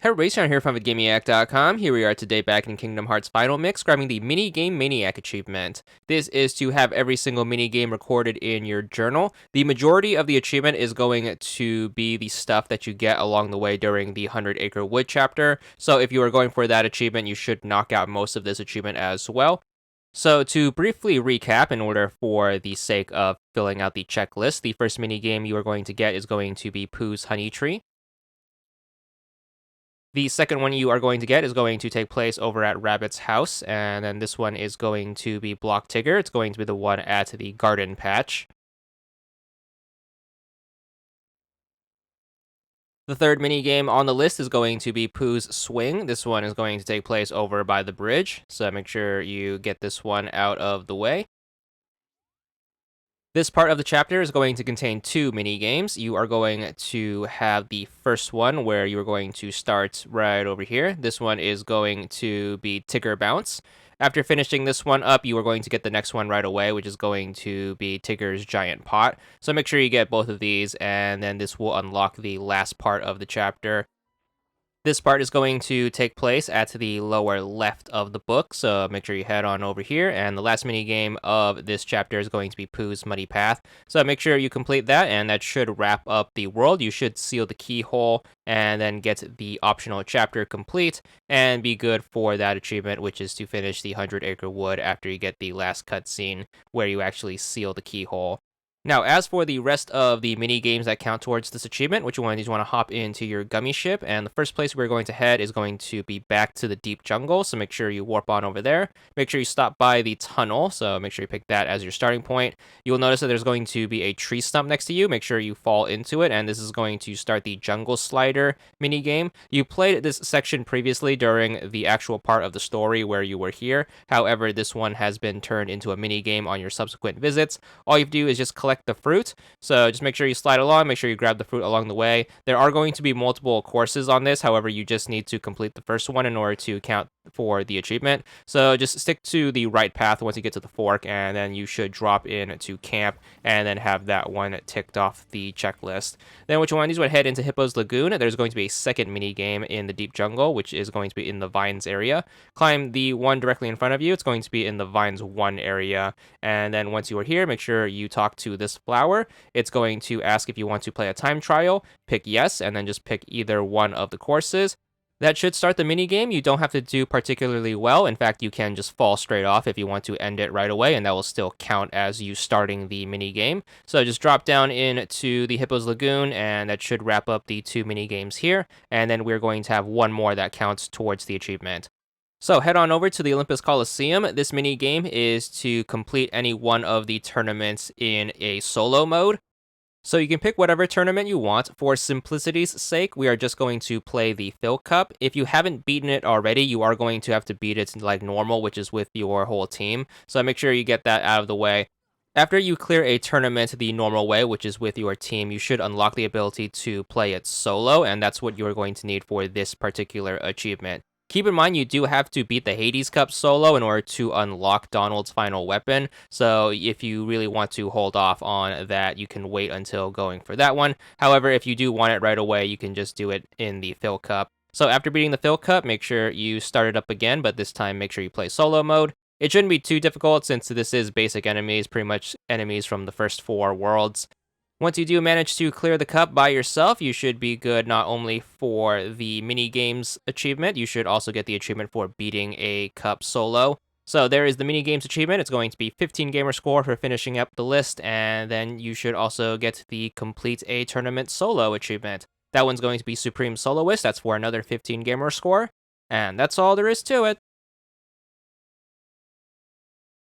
Hey everybody, Sean here from VidGamiac.com. Here we are today back in Kingdom Hearts Final Mix, grabbing the minigame Maniac achievement. This is to have every single minigame recorded in your journal. The majority of the achievement is going to be the stuff that you get along the way during the 100 Acre Wood chapter. So if you are going for that achievement, you should knock out most of this achievement as well. So to briefly recap, in order for the sake of filling out the checklist, the first minigame you are going to get is going to be Pooh's Honey Tree. The second one you are going to get is going to take place over at Rabbit's house, and then this one is going to be Block Tigger. It's going to be the one at the garden patch. The third minigame on the list is going to be Pooh's Swing. This one is going to take place over by the bridge, so make sure you get this one out of the way. This part of the chapter is going to contain two mini games. You are going to have the first one where you are going to start right over here. This one is going to be Tigger Bounce. After finishing this one up, you are going to get the next one right away, which is going to be Tigger's Giant Pot. So make sure you get both of these, and then this will unlock the last part of the chapter. This part is going to take place at the lower left of the book, so make sure you head on over here. And the last mini game of this chapter is going to be Pooh's Muddy Path. So make sure you complete that, and that should wrap up the world. You should seal the keyhole and then get the optional chapter complete and be good for that achievement, which is to finish the 100 Acre Wood after you get the last cutscene where you actually seal the keyhole. Now, as for the rest of the mini games that count towards this achievement, which one of these you want to hop into your gummy ship, and the first place we're going to head is going to be back to the deep jungle, so make sure you warp on over there. Make sure you stop by the tunnel, so make sure you pick that as your starting point. You will notice that there's going to be a tree stump next to you. Make sure you fall into it, and this is going to start the jungle slider mini game. You played this section previously during the actual part of the story where you were here. However, this one has been turned into a mini game on your subsequent visits. All you have to do is just collect the fruit, so just make sure you slide along, make sure you grab the fruit along the way. There are going to be multiple courses on this, however you just need to complete the first one in order to count for the achievement. So just stick to the right path once you get to the fork, and then you should drop in to camp and then have that one ticked off the checklist. Then what you want to do is head into Hippo's Lagoon. There's going to be a second mini game in the deep jungle, which is going to be in the vines area. Climb the one directly in front of you. It's going to be in the vines 1 area, and then once you are here, make sure you talk to this flower. It's going to ask if you want to play a time trial. Pick yes, and then just pick either one of the courses. That should start the mini game. You don't have to do particularly well. In fact, you can just fall straight off if you want to end it right away, and that will still count as you starting the mini game. So just drop down into the Hippo's Lagoon, and that should wrap up the 2 mini games here. And then we're going to have one more that counts towards the achievement. So head on over to the Olympus Coliseum. This mini game is to complete any one of the tournaments in a solo mode. So you can pick whatever tournament you want. For simplicity's sake, we are just going to play the Phil Cup. If you haven't beaten it already, you are going to have to beat it like normal, which is with your whole team. So make sure you get that out of the way. After you clear a tournament the normal way, which is with your team, you should unlock the ability to play it solo, and that's what you're going to need for this particular achievement. Keep in mind, you do have to beat the Hades Cup solo in order to unlock Donald's final weapon, so if you really want to hold off on that, you can wait until going for that one. However, if you do want it right away, you can just do it in the Phil Cup. So after beating the Phil Cup, make sure you start it up again, but this time make sure you play solo mode. It shouldn't be too difficult since this is basic enemies, pretty much enemies from the first 4 worlds. Once you do manage to clear the cup by yourself, you should be good not only for the mini games achievement, you should also get the achievement for beating a cup solo. So there is the mini games achievement. It's going to be 15 gamer score for finishing up the list, and then you should also get the complete a tournament solo achievement. That one's going to be Supreme Soloist. That's for another 15 gamer score, and that's all there is to it.